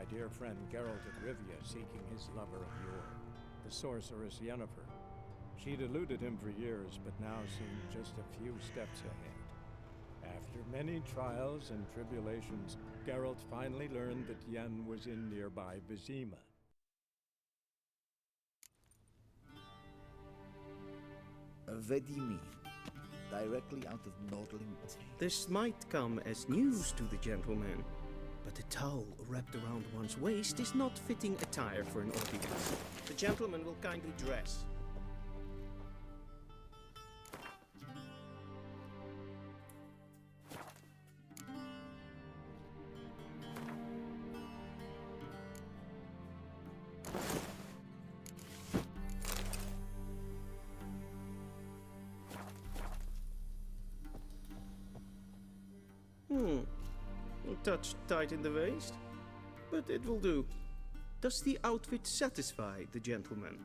dear friend Geralt of Rivia seeking his lover of yore, the sorceress Yennefer. She'd eluded him for years, but now seemed just a few steps ahead. After many trials and tribulations, Geralt finally learned that Yen was in nearby Vizima. What do you mean? Directly out of Nordling? This might come as news to the gentleman, but a towel wrapped around one's waist is not fitting attire for an audience. The gentleman will kindly dress. A touch tight in the waist, but it will do. Does the outfit satisfy the gentleman?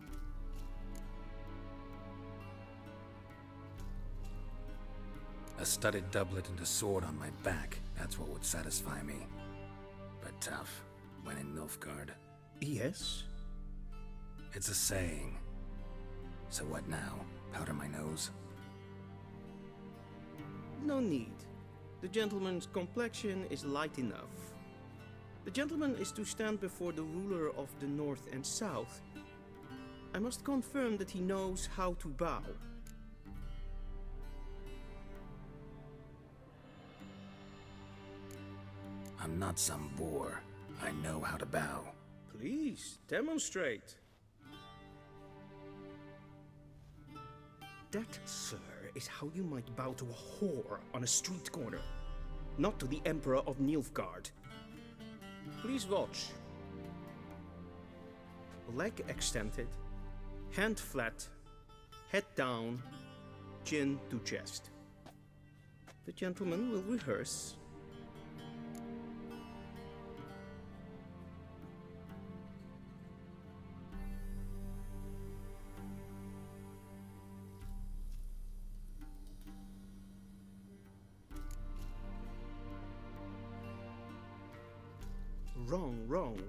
A studded doublet and a sword on my back, that's what would satisfy me. But tough, when in Nilfgaard. Yes? It's a saying. So what now? Powder my nose? No need. The gentleman's complexion is light enough. The gentleman is to stand before the ruler of the North and South. I must confirm that he knows how to bow. I'm not some boor. I know how to bow. Please, demonstrate. That, sir, is how you might bow to a whore on a street corner, not to the Emperor of Nilfgaard. Please watch. Leg extended, hand flat, head down, chin to chest. The gentleman will rehearse.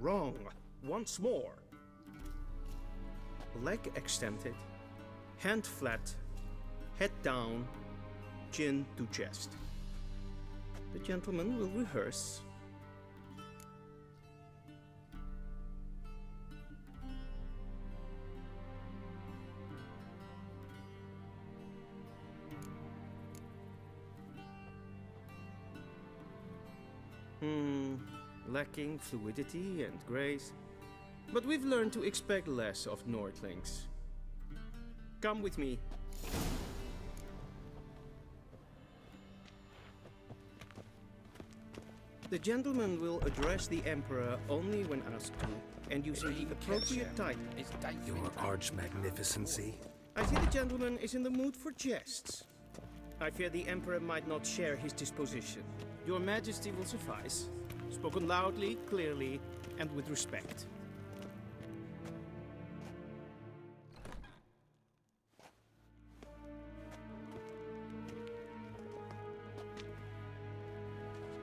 Wrong. Once more. Leg extended, hand flat, head down, chin to chest. The gentleman will rehearse. Lacking fluidity and grace. But we've learned to expect less of Nordlings. Come with me. The gentleman will address the Emperor only when asked to, and using the appropriate title. Your Arch-Magnificency? I see the gentleman is in the mood for jests. I fear the Emperor might not share his disposition. Your Majesty will suffice. Spoken loudly, clearly, and with respect.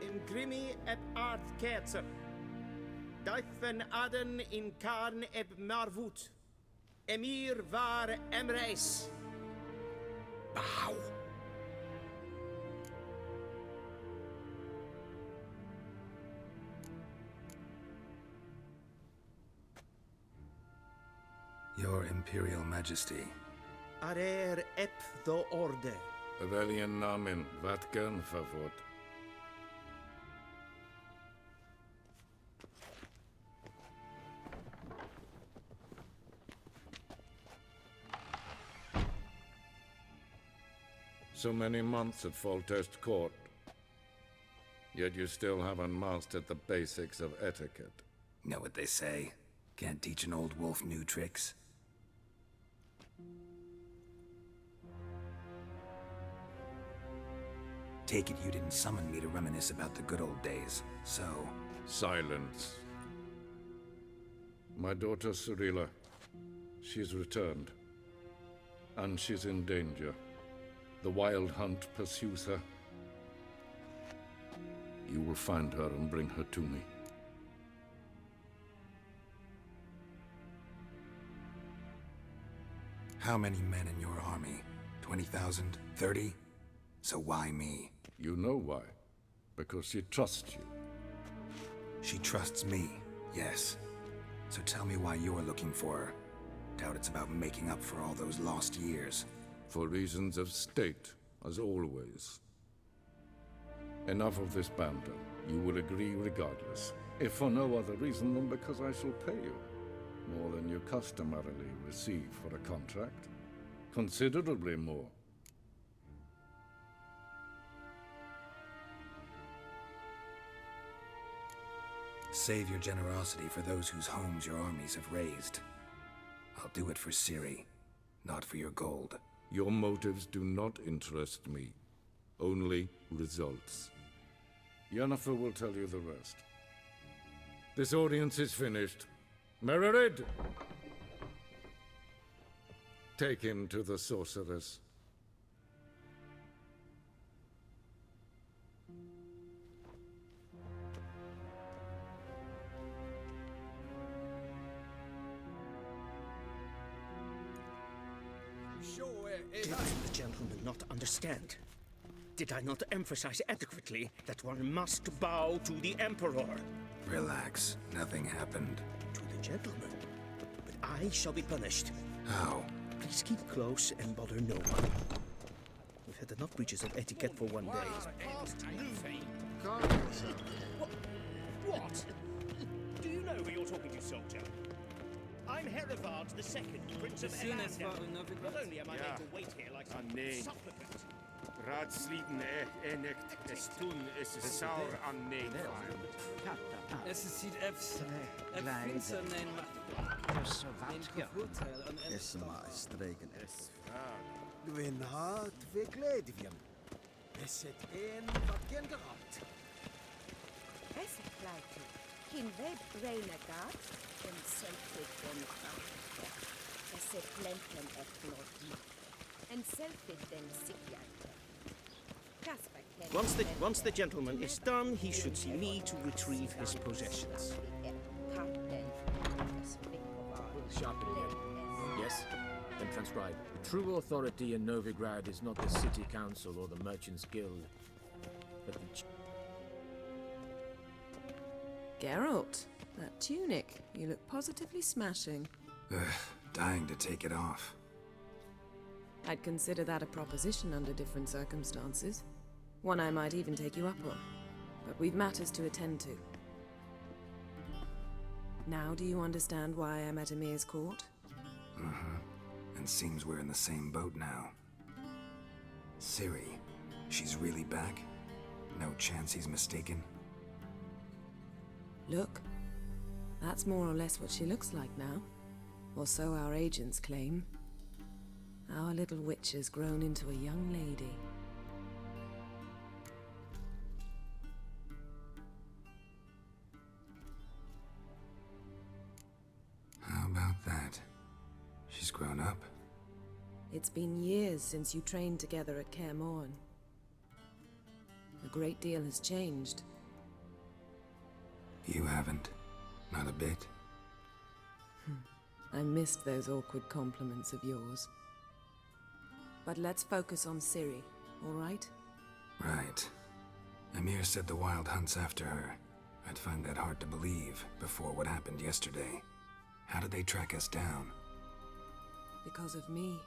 In grimi eb art ketzer. Duifen aden in karn eb marvut. Emhyr var Emreis. Bow! Your Imperial Majesty. Arer ep the orde. Velian namen, vatkan favot. So many months at Foltest Court, yet you still haven't mastered the basics of etiquette. Know what they say? Can't teach an old wolf new tricks. Take it you didn't summon me to reminisce about the good old days, so... Silence. My daughter Cirilla, she's returned. And she's in danger. The Wild Hunt pursues her. You will find her and bring her to me. How many men in your army? 20,000? 30? So why me? You know why. Because she trusts you. She trusts me, yes. So tell me why you're looking for her. Doubt it's about making up for all those lost years. For reasons of state, as always. Enough of this banter. You will agree regardless. If for no other reason than because I shall pay you. More than you customarily receive for a contract. Considerably more. Save your generosity for those whose homes your armies have razed. I'll do it for Ciri, not for your gold. Your motives do not interest me. Only results. Yennefer will tell you the rest. This audience is finished. Mererid! Take him to the sorceress. Did the gentleman not understand? Did I not emphasize adequately that one must bow to the Emperor? Relax, nothing happened. To the gentleman. But I shall be punished. How? Please keep close and bother no one. We've had enough breaches of etiquette for one day. What? Do you know who you're talking to, soldier? I'm Herivard II, Prince of Elandel. Not only am I made to wait here like some supplicant. Raadsliden enikt estun is saur an needvaar. Es ziet even finster Esma streken es. Gwyn hart we gledivjem. Es het een wat genderhand. Es gleitet. Kim web renegat en selfit den es het plenten etnodi. En selfit den sigjante. Once the gentleman is done, he should see me to retrieve his possessions. Yes? Then transcribe. True authority in Novigrad is not the city council or the merchants guild, but the Geralt, that tunic. You look positively smashing. Dying to take it off. I'd consider that a proposition under different circumstances. One I might even take you up on. But we've matters to attend to. Now do you understand why I'm at Emhyr's court? And seems we're in the same boat now. Ciri, she's really back? No chance he's mistaken? Look, that's more or less what she looks like now. Or so our agents claim. Our little witch has grown into a young lady. How about that? She's grown up. It's been years since you trained together at Kaer Morhen. A great deal has changed. You haven't. Not a bit. I missed those awkward compliments of yours. But let's focus on Ciri, all right? Right. Emhyr said the Wild Hunt's after her. I'd find that hard to believe before what happened yesterday. How did they track us down? Because of me.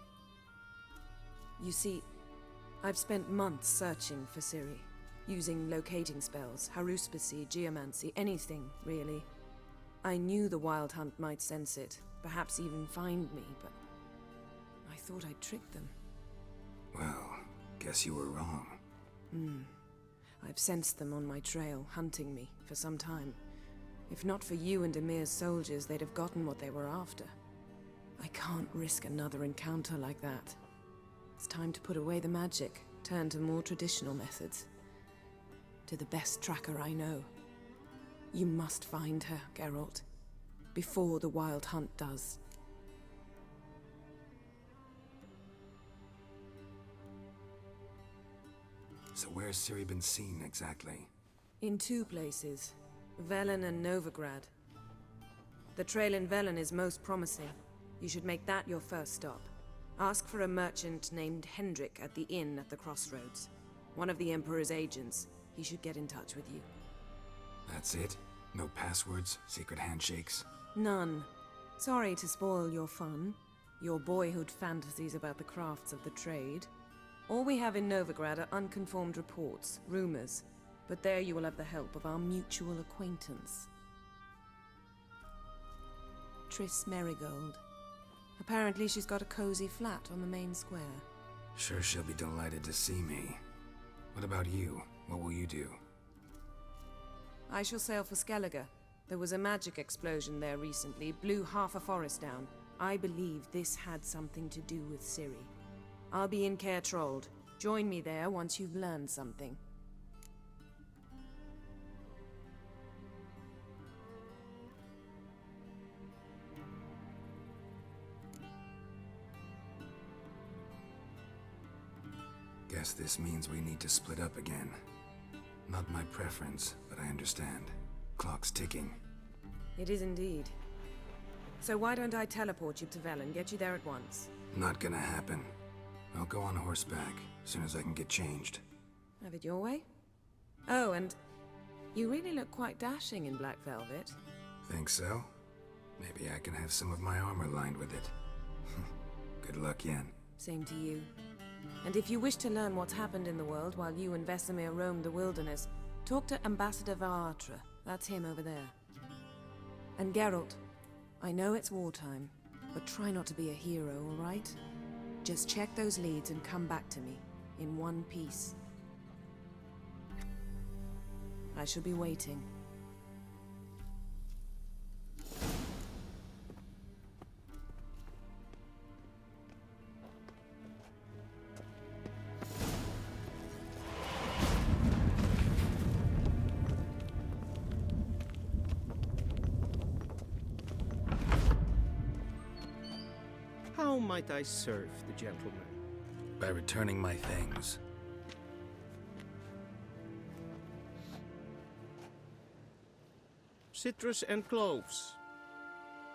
You see, I've spent months searching for Ciri, using locating spells, haruspicy, geomancy, anything, really. I knew the Wild Hunt might sense it, perhaps even find me, but I thought I'd tricked them. Well, guess you were wrong. I've sensed them on my trail, hunting me, for some time. If not for you and Emhyr's soldiers, they'd have gotten what they were after. I can't risk another encounter like that. It's time to put away the magic, turn to more traditional methods. To the best tracker I know. You must find her, Geralt. Before the Wild Hunt does. So where's Ciri been seen, exactly? In two places. Velen and Novigrad. The trail in Velen is most promising. You should make that your first stop. Ask for a merchant named Hendrik at the inn at the crossroads. One of the Emperor's agents. He should get in touch with you. That's it? No passwords, secret handshakes? None. Sorry to spoil your fun, your boyhood fantasies about the crafts of the trade. All we have in Novigrad are unconfirmed reports, rumors, but there you will have the help of our mutual acquaintance. Triss Merigold. Apparently she's got a cozy flat on the main square. Sure she'll be delighted to see me. What about you? What will you do? I shall sail for Skellige. There was a magic explosion there recently, blew half a forest down. I believe this had something to do with Ciri. I'll be in Caer Trold. Join me there once you've learned something. Guess this means we need to split up again. Not my preference, but I understand. Clock's ticking. It is indeed. So why don't I teleport you to Velen, get you there at once? Not gonna happen. I'll go on horseback, as soon as I can get changed. Have it your way? Oh, and you really look quite dashing in black velvet. Think so? Maybe I can have some of my armor lined with it. Good luck, Yen. Same to you. And if you wish to learn what's happened in the world while you and Vesemir roamed the wilderness, talk to Ambassador Varatra. That's him over there. And Geralt, I know it's wartime, but try not to be a hero, all right? Just check those leads and come back to me, in one piece. I shall be waiting. How might I serve the gentleman? By returning my things. Citrus and cloves.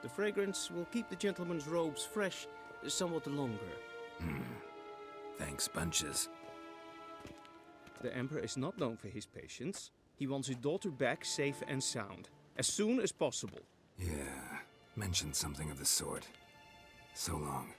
The fragrance will keep the gentleman's robes fresh somewhat longer. Thanks, bunches. The Emperor is not known for his patience. He wants his daughter back safe and sound, as soon as possible. Yeah, mentioned something of the sort. So long.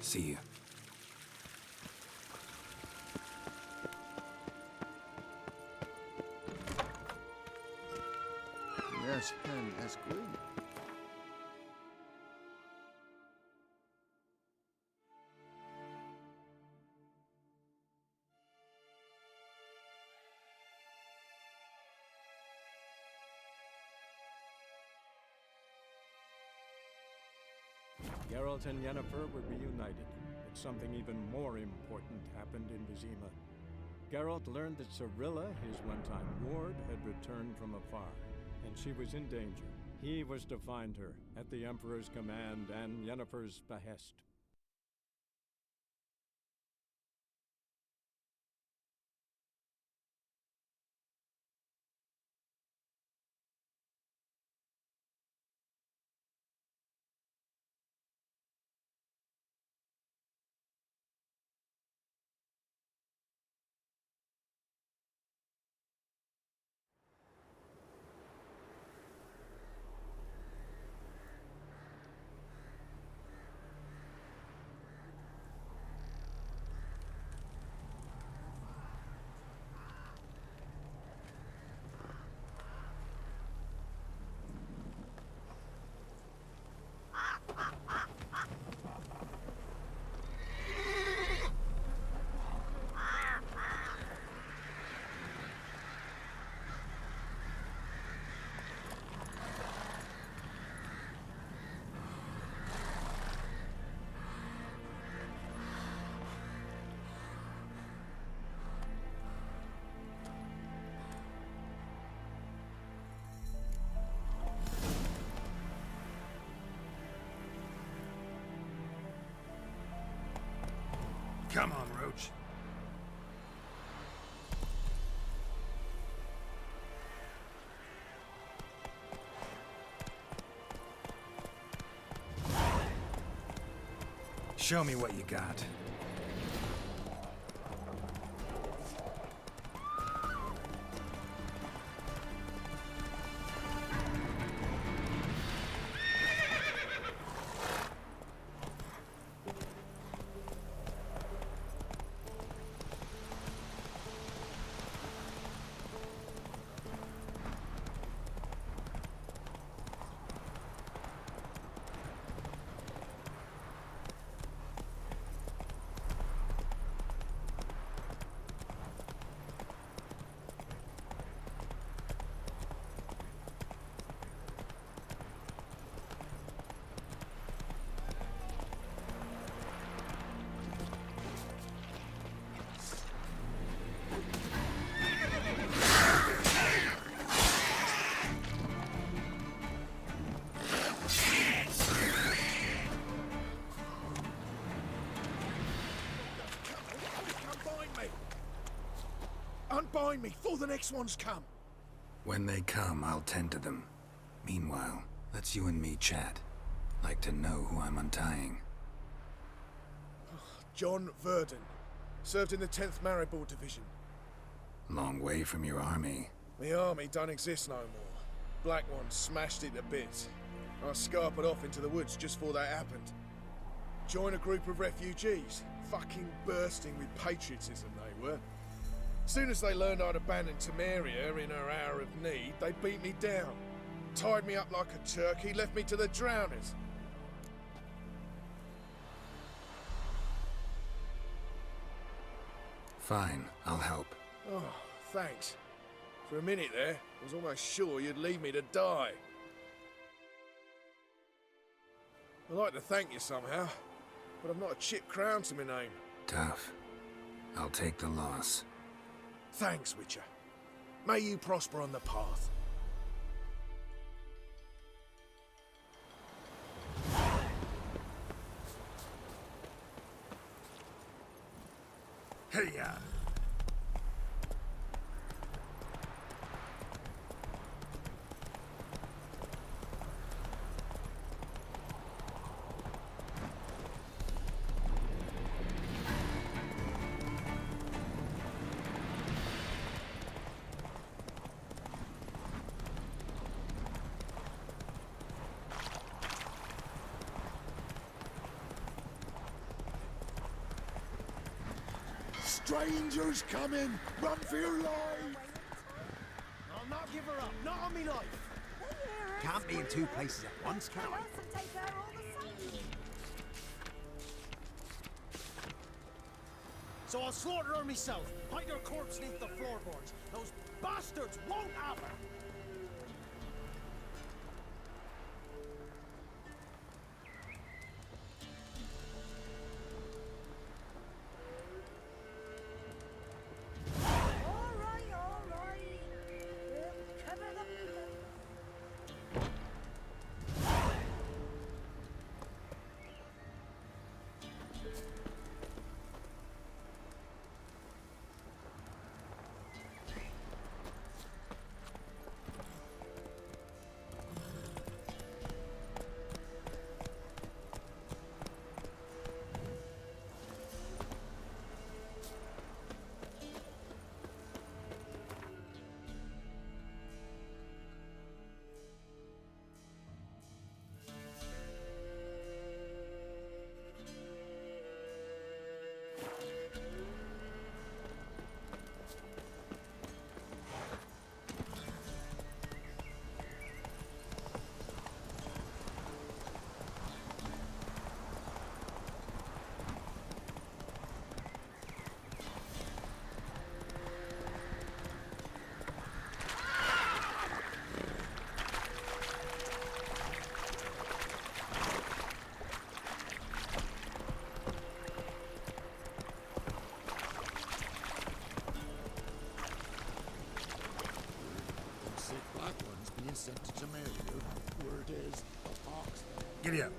See you. Yes, and as green. Geralt and Yennefer were reunited, but something even more important happened in Vizima. Geralt learned that Cirilla, his one-time ward, had returned from afar, and she was in danger. He was to find her, at the Emperor's command and Yennefer's behest. Come on, Roach. Show me what you got. Unbind me before the next ones come. When they come, I'll tend to them. Meanwhile, let's you and me chat. Like to know who I'm untying. John Verdon. Served in the 10th Maribor Division. Long way from your army. The army don't exist no more. Black Ones smashed it to bits. I scarpered off into the woods just before that happened. Joined a group of refugees. Fucking bursting with patriotism they were. Soon as they learned I'd abandoned Temeria in her hour of need, they beat me down. Tied me up like a turkey, left me to the drowners. Fine, I'll help. Oh, thanks. For a minute there, I was almost sure you'd leave me to die. I'd like to thank you somehow, but I've not a chip crown to my name. Tough. I'll take the loss. Thanks, Witcher. May you prosper on the path. Hey-ya! Strangers coming! Run for your life! I'll not give her up, not on me life. Can't be in two places at once, can I? So I'll slaughter her myself, hide her corpse neath the floorboards. Those bastards won't have her! Sent to Temeria. Word is, a fox. Giddy up.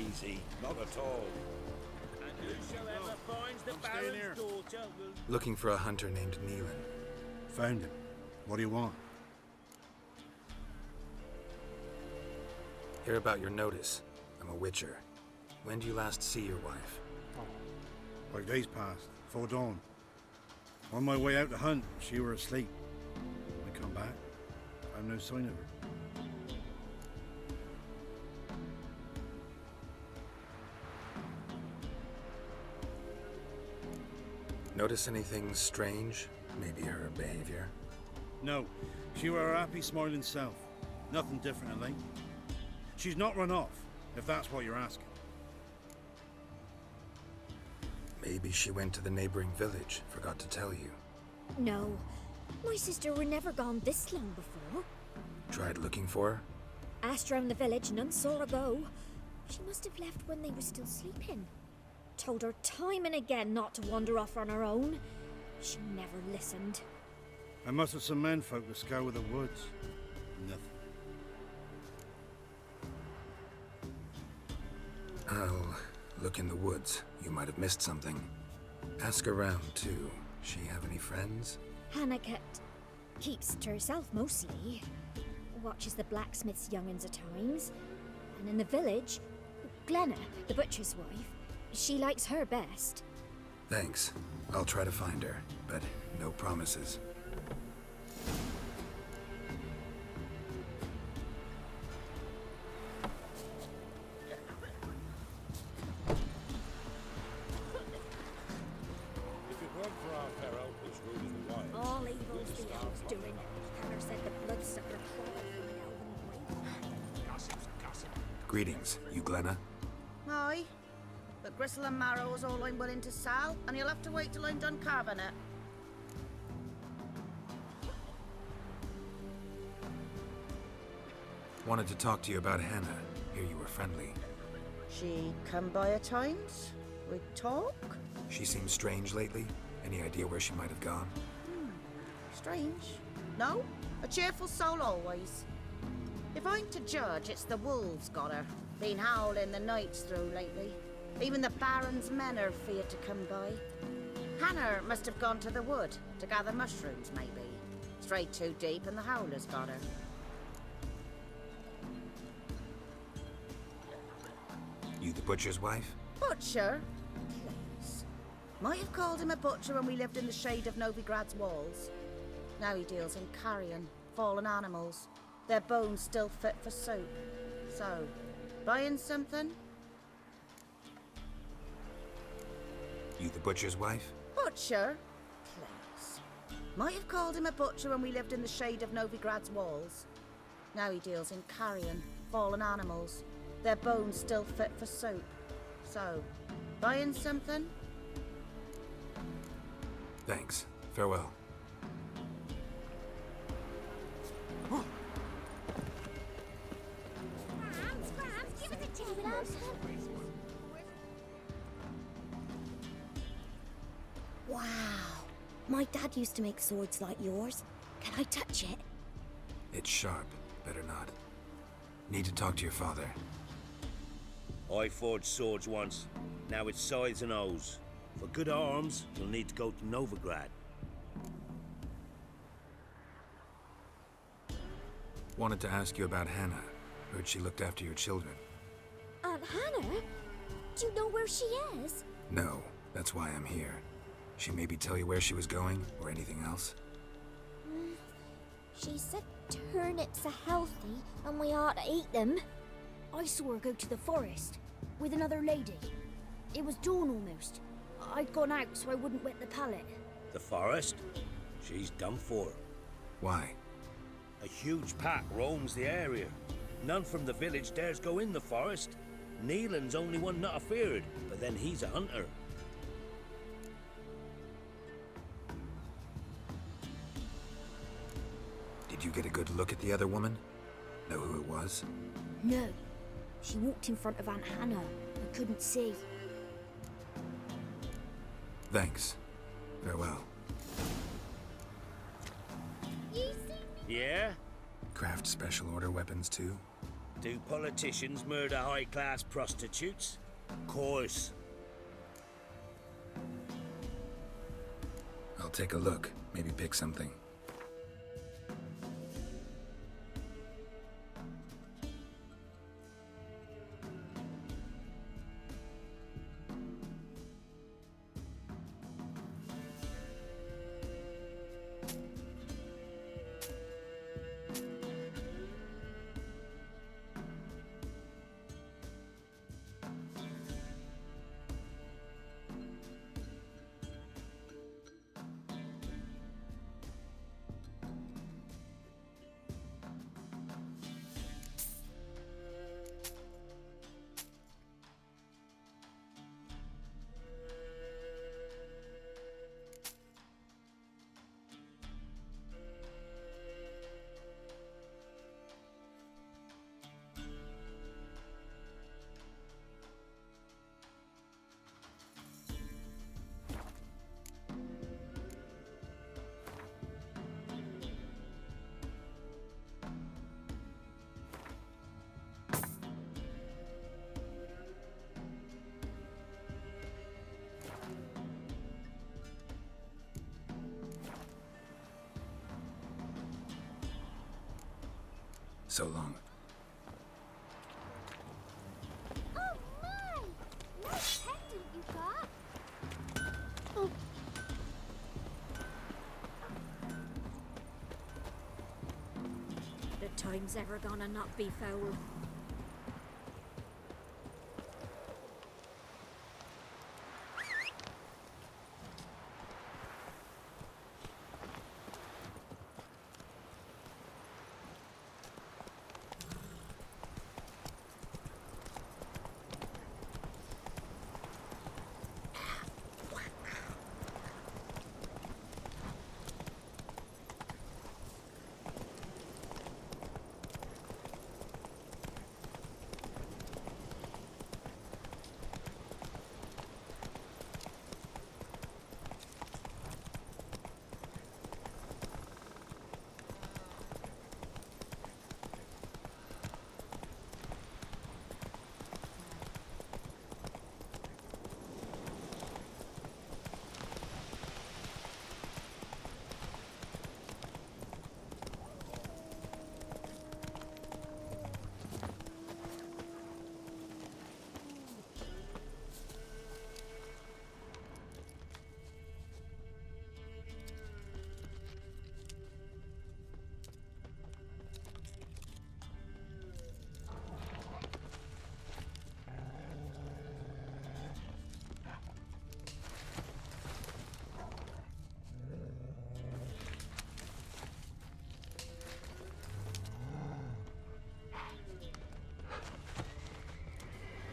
easy, not at all. And whosoever finds the Baron's daughter will... Looking for a hunter named Neelan. Found him. What do you want? Hear about your notice. I'm a witcher. When do you last see your wife? 5 days passed, before dawn. On my way out to hunt, she were asleep. I come back, I've no sign of her. Notice anything strange? Maybe her behavior? No, she were her happy, smiling self. Nothing different of late. She's not run off, if that's what you're asking. Maybe she went to the neighboring village, forgot to tell you. No, my sister were never gone this long before. Tried looking for her? Asked round the village, none saw her go. She must have left when they were still sleeping. Told her time and again not to wander off on her own. She never listened. I must have some menfolk to scour the woods. Nothing. I'll look in the woods. You might have missed something. Ask around, too. She have any friends? Hannah keeps to herself mostly. Watches the blacksmith's young'uns at times. And in the village, Glenna, the butcher's wife, she likes her best. Thanks. I'll try to find her, but no promises. All evil's the elves doing. Hannah said the bloodsucker crawled from an elven grave. Greetings, you Glenna? Aye. But gristle and marrow is all I'm willing to sell, and you'll have to wait till I'm done carving it. Wanted to talk to you about Hannah. Hear you were friendly. She come by at times. We talk. She seems strange lately. Any idea where she might have gone? Strange. No, a cheerful soul always. If I'm to judge, it's the wolves got her. Been howling the nights through lately. Even the Baron's men are feared to come by. Hannah must have gone to the wood to gather mushrooms, maybe. Strayed too deep and the howlers got her. You the butcher's wife? Butcher? Please. Might have called him a butcher when we lived in the shade of Novigrad's walls. Now he deals in carrion, fallen animals. Their bones still fit for soup. So, buying something? You the butcher's wife? Butcher? Please. Might have called him a butcher when we lived in the shade of Novigrad's walls. Now he deals in carrion, fallen animals. Their bones still fit for soup. So, buying something? Thanks. Farewell. Wow. My dad used to make swords like yours. Can I touch it? It's sharp. Better not. Need to talk to your father. I forged swords once. Now it's scythes and hoes. For good arms, you'll need to go to Novigrad. Wanted to ask you about Hannah. Heard she looked after your children. Aunt Hannah? Do you know where she is? No, that's why I'm here. She maybe tell you where she was going, or anything else? She said turnips are healthy and we ought to eat them. I saw her go to the forest with another lady. It was dawn almost. I'd gone out so I wouldn't wet the pallet. The forest? She's done for. Why? A huge pack roams the area. None from the village dares go in the forest. Neelan's only one not afeared, but then he's a hunter. Did you get a good look at the other woman? Know who it was? No. She walked in front of Aunt Hannah. I couldn't see. Thanks. Farewell. Yeah? Craft special order weapons too? Do politicians murder high-class prostitutes? Course. I'll take a look. Maybe pick something. So long. Oh my! Nice pendant you got. Oh. The time's ever gonna not be foul.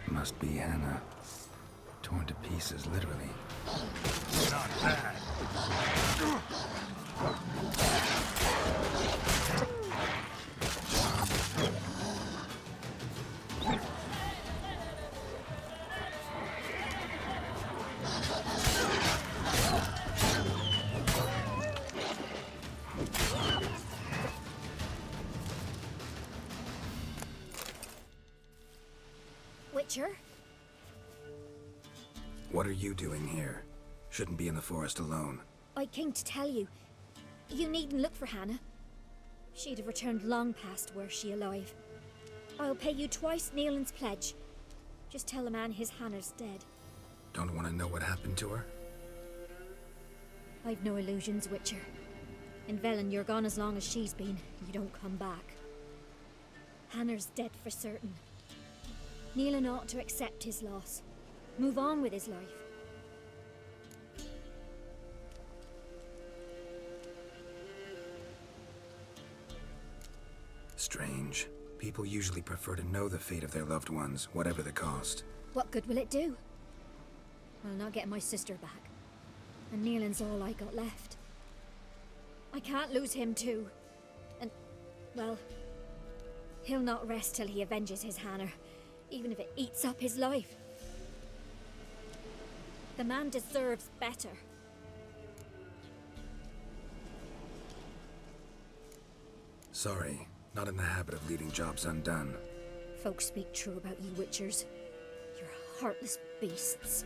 Must be Hannah. Torn to pieces, literally. Not bad. Witcher? What are you doing here? Shouldn't be in the forest alone. I came to tell you. You needn't look for Hannah. She'd have returned long past were she alive. I'll pay you twice Neelan's pledge. Just tell the man his Hannah's dead. Don't want to know what happened to her? I've no illusions, Witcher. In Velen, you're gone as long as she's been. You don't come back. Hannah's dead for certain. Neelan ought to accept his loss. Move on with his life. Strange. People usually prefer to know the fate of their loved ones, whatever the cost. What good will it do? I'll not get my sister back. And Neelan's all I got left. I can't lose him too. And, well, he'll not rest till he avenges his Hannah, even if it eats up his life. The man deserves better. Sorry, not in the habit of leaving jobs undone. folk speak true about you Witchers. You're heartless beasts.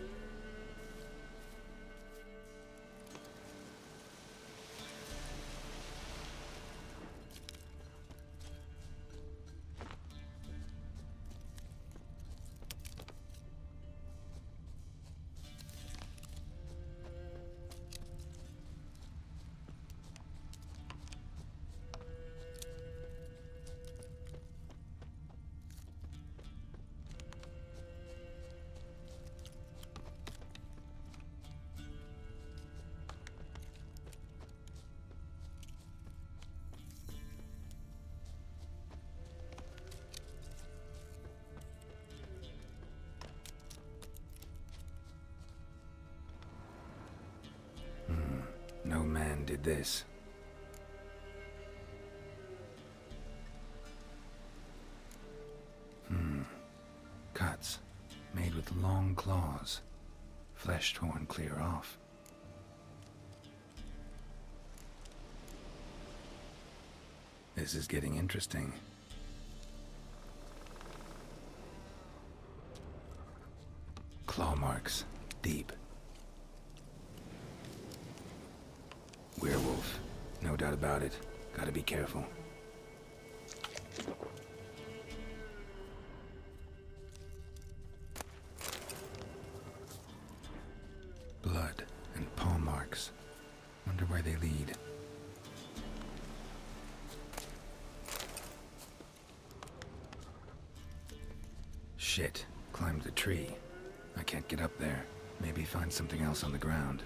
No man did this. Cuts, made with long claws. Flesh torn clear off. This is getting interesting. Claw marks, deep. Werewolf, no doubt about it. Gotta be careful. Blood and paw marks. Wonder where they lead. Shit, climbed the tree. I can't get up there. Maybe find something else on the ground.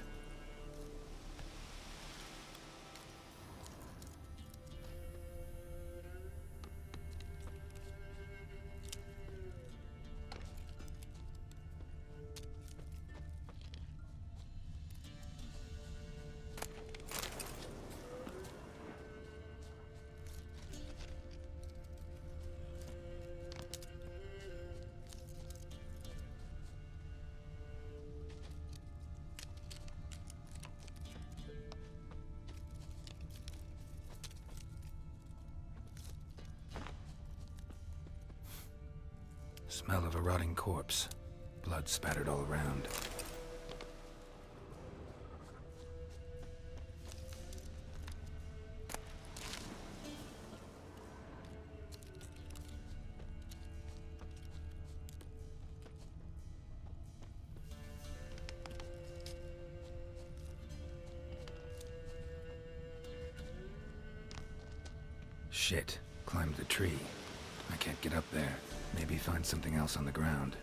Smell of a rotting corpse. Blood spattered all around. Shit, climbed the tree. I can't get up there. Maybe find something else on the ground.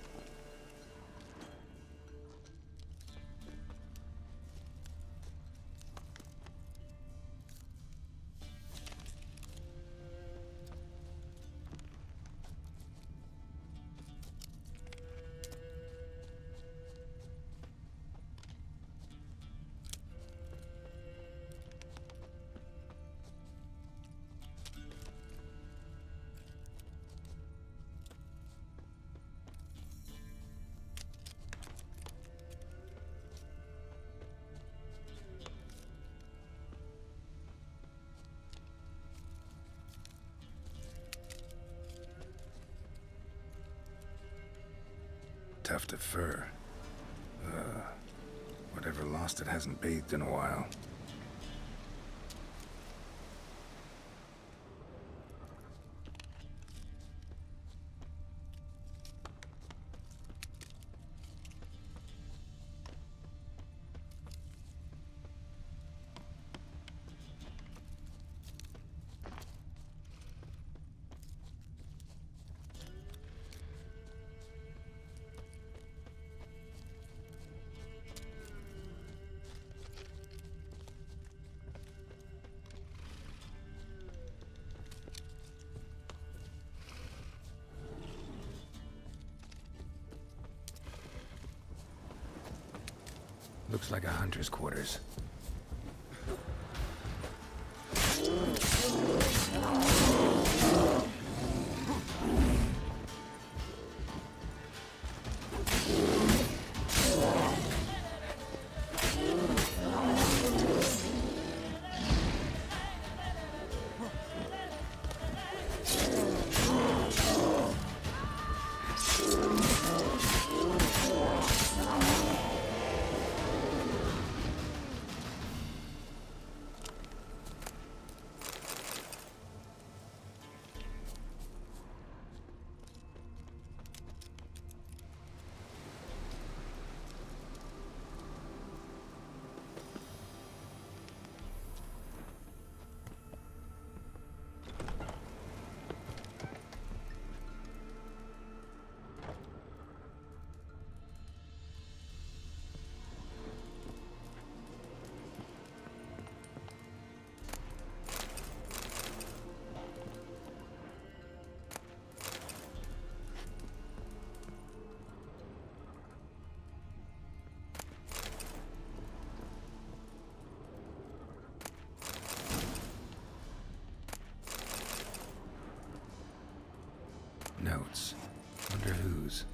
Tuft of fur. Whatever lost it hasn't bathed in a while. Looks like a hunter's quarters. wonder whose.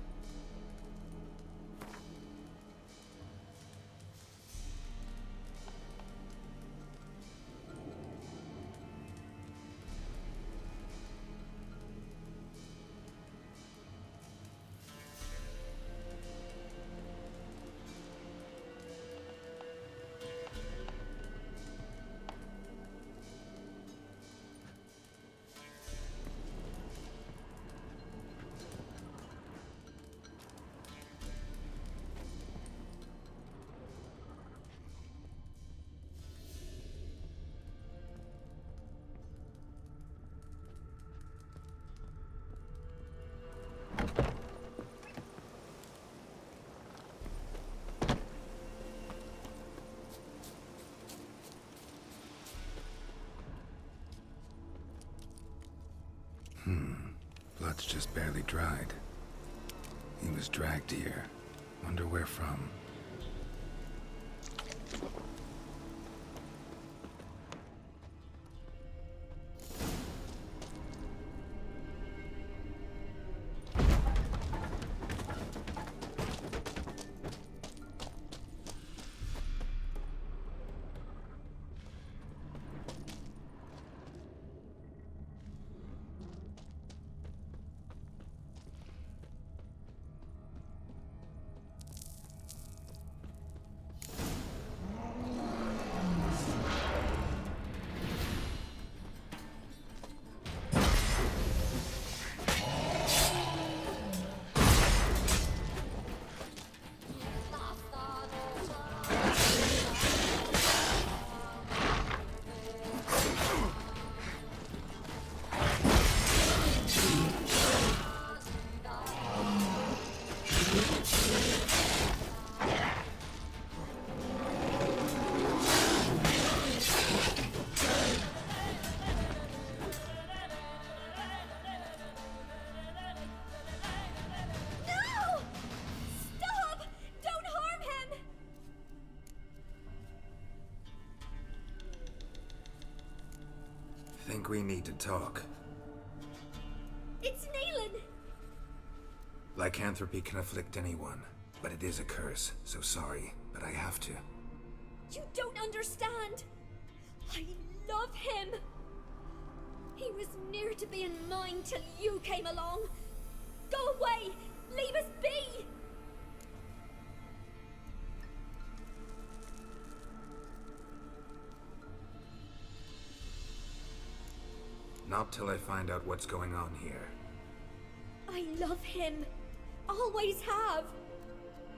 Blood's just barely dried. He was dragged here. Wonder where from. Think we need to talk. It's Neelan! Lycanthropy can afflict anyone, but it is a curse, so sorry, but I have to. You don't understand! I love him! He was near to being mine till you came along! Go away! Leave us be! Not till I find out what's going on here. I love him. Always have.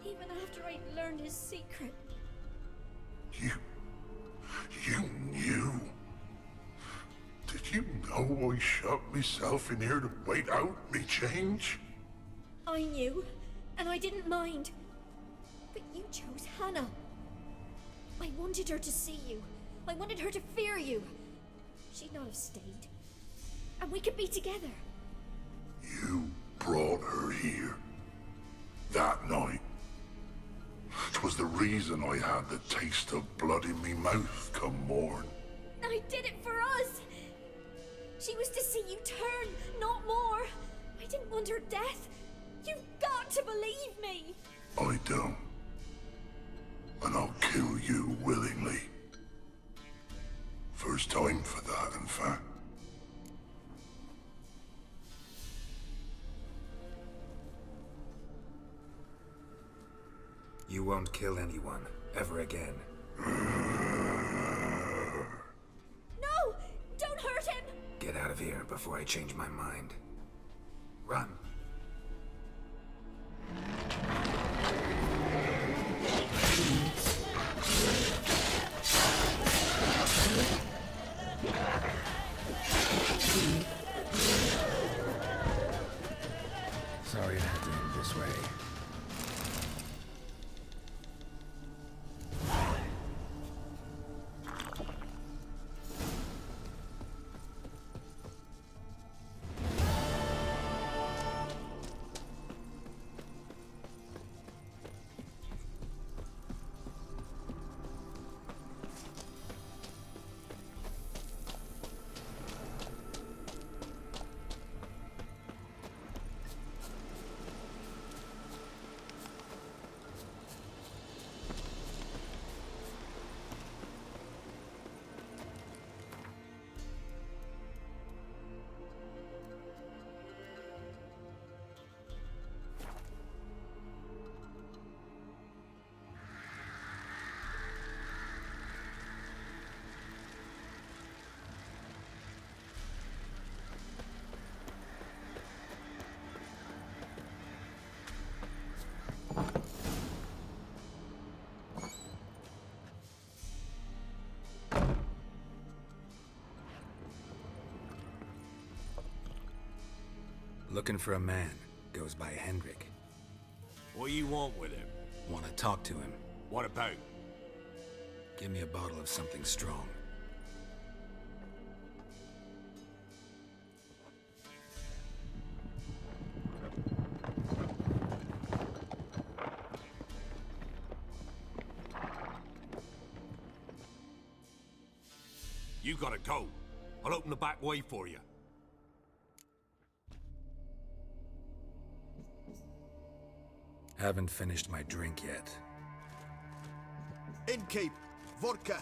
Even after I'd learned his secret. You knew? Did you know I shut myself in here to wait out me change? I knew, and I didn't mind. But you chose Hannah. I wanted her to see you. I wanted her to fear you. She'd not have stayed. And we could be together. You brought her here. That night. 'Twas the reason I had the taste of blood in me mouth come morn. I did it for us. She was to see you turn, not more. I didn't want her death. You've got to believe me. I don't. And I'll kill you willingly. First time for that, in fact. You won't kill anyone, ever again. No! Don't hurt him! Get out of here before I change my mind. Run. Sorry it had to end this way. Looking for a man. Goes by Hendrik. What do you want with him? Want to talk to him. What about? Give me a bottle of something strong. You gotta go. I'll open the back way for you. Haven't finished my drink yet. Innkeep, vodka.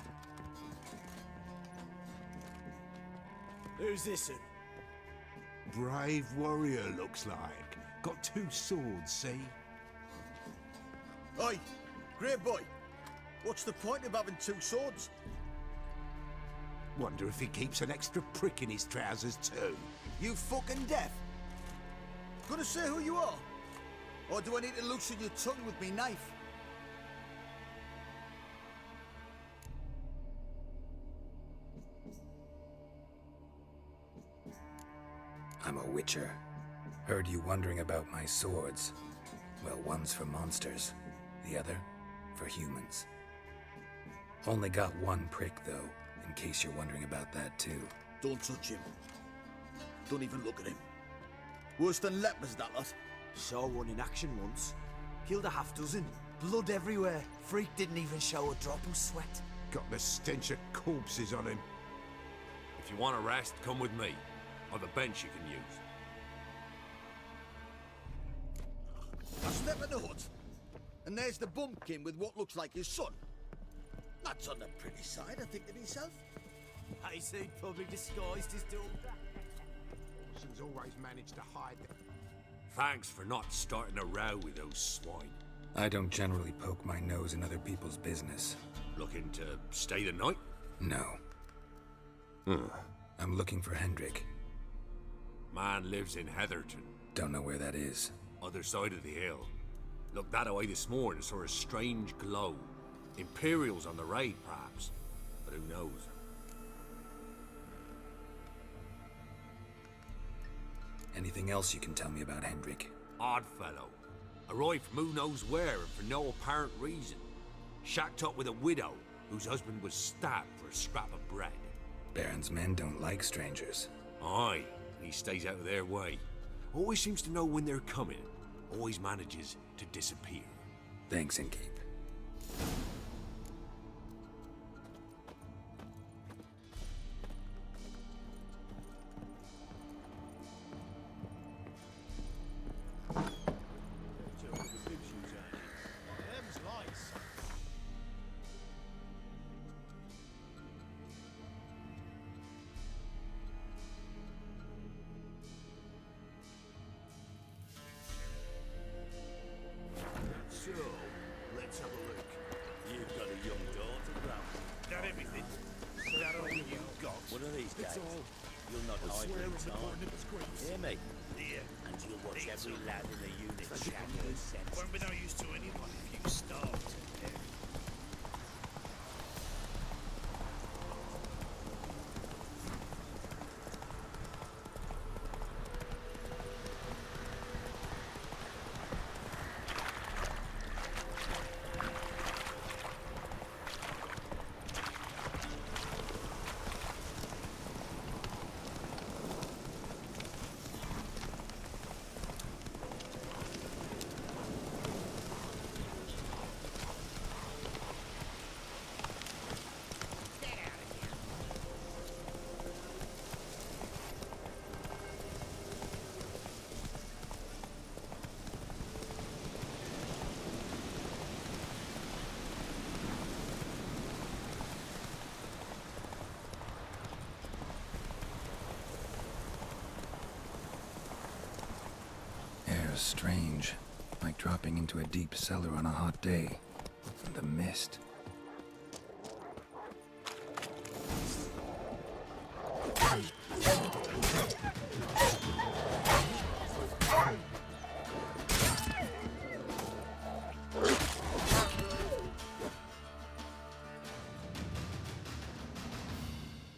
Who's this? Brave warrior, looks like. Got 2 swords, see? Oi, great boy. What's the point of having 2 swords? Wonder if he keeps an extra prick in his trousers too. You fucking deaf? Gonna say who you are? Or do I need to loosen your tongue with me knife? I'm a witcher. Heard you wondering about my swords. Well, one's for monsters, the other for humans. Only got 1 prick, though, in case you're wondering about that, too. Don't touch him. Don't even look at him. Worse than lepers, that lot. Saw one in action once. Killed a half-dozen. Blood everywhere. Freak didn't even show a drop of sweat. Got the stench of corpses on him. If you want a rest, come with me. Or the bench you can use. I step in the hut, and there's the bumpkin with what looks like his son. That's on the pretty side, I think to myself. I say probably disguised his daughter. Orson's always managed to hide them. Thanks for not starting a row with those swine. I don't generally poke my nose in other people's business. Looking to stay the night? No. I'm looking for Hendrik. Man lives in Heatherton. Don't know where that is. Other side of the hill. Looked that away this morning, saw a strange glow. Imperials on the raid, perhaps. But who knows? Anything else you can tell me about Hendrik? Odd fellow. Arrived from who knows where and for no apparent reason. Shacked up with a widow whose husband was stabbed for a scrap of bread. Baron's men don't like strangers. Aye, he stays out of their way. Always seems to know when they're coming. Always manages to disappear. Thanks, Innkeep. So, let's have a look. You've got a young daughter, Bram. Got everything. Is that all you've got? One of these days, It's all. you'll not I hide swear in on the time. Barnabas Grace. Hear me? Dear. And you'll watch It's every all. lad in the unit shack her sense. Won't be no use to anyone if you starve to death. Air's strange. Like dropping into a deep cellar on a hot day. And the mist.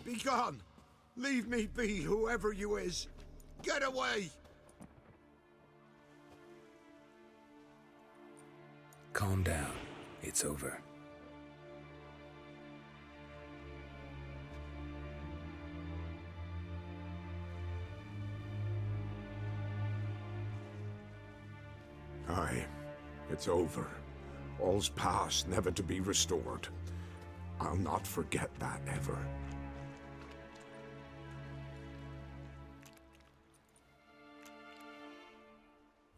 Be gone! Leave me be, whoever you is! Get away! calm down. It's over. Aye, it's over. All's past, never to be restored. I'll not forget that ever.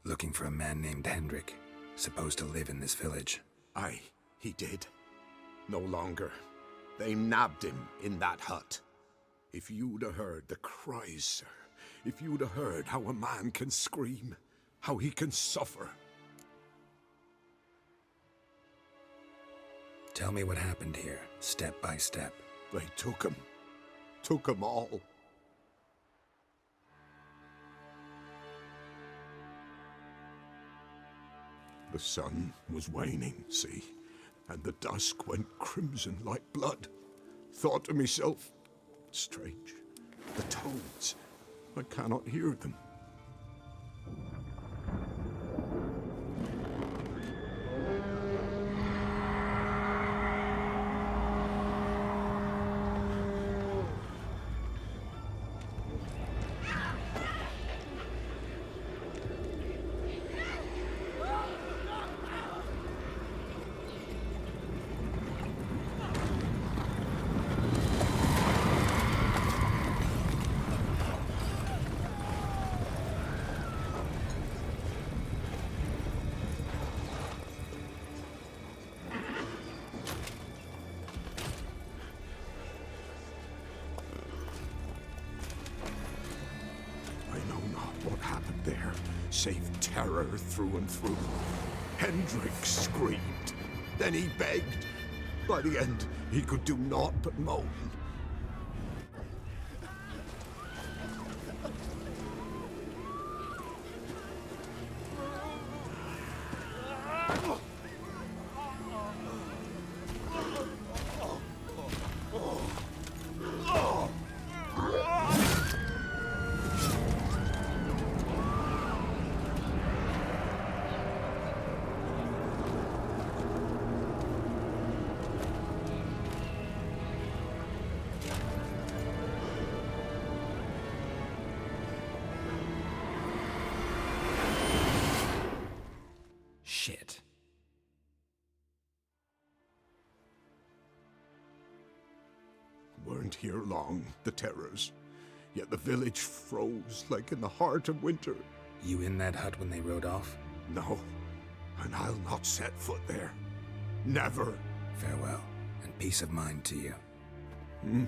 Looking for a man named Hendrik, supposed to live in this village. Aye, he did. No longer. They nabbed him in that hut. If you'd have heard the cries, sir. If you'd have heard how a man can scream, how he can suffer. Tell me what happened here, step by step. They took him. Took him all. The sun was waning, see, and the dusk went crimson like blood. Thought to myself, strange, the toads, I cannot hear them. There, save terror through and through. Hendrik screamed. Then he begged. By the end, he could do naught but moan. Shit. Weren't here long, the terrors. Yet the village froze like in the heart of winter. You in that hut when they rode off? No, and I'll not set foot there. Never. Farewell, and peace of mind to you.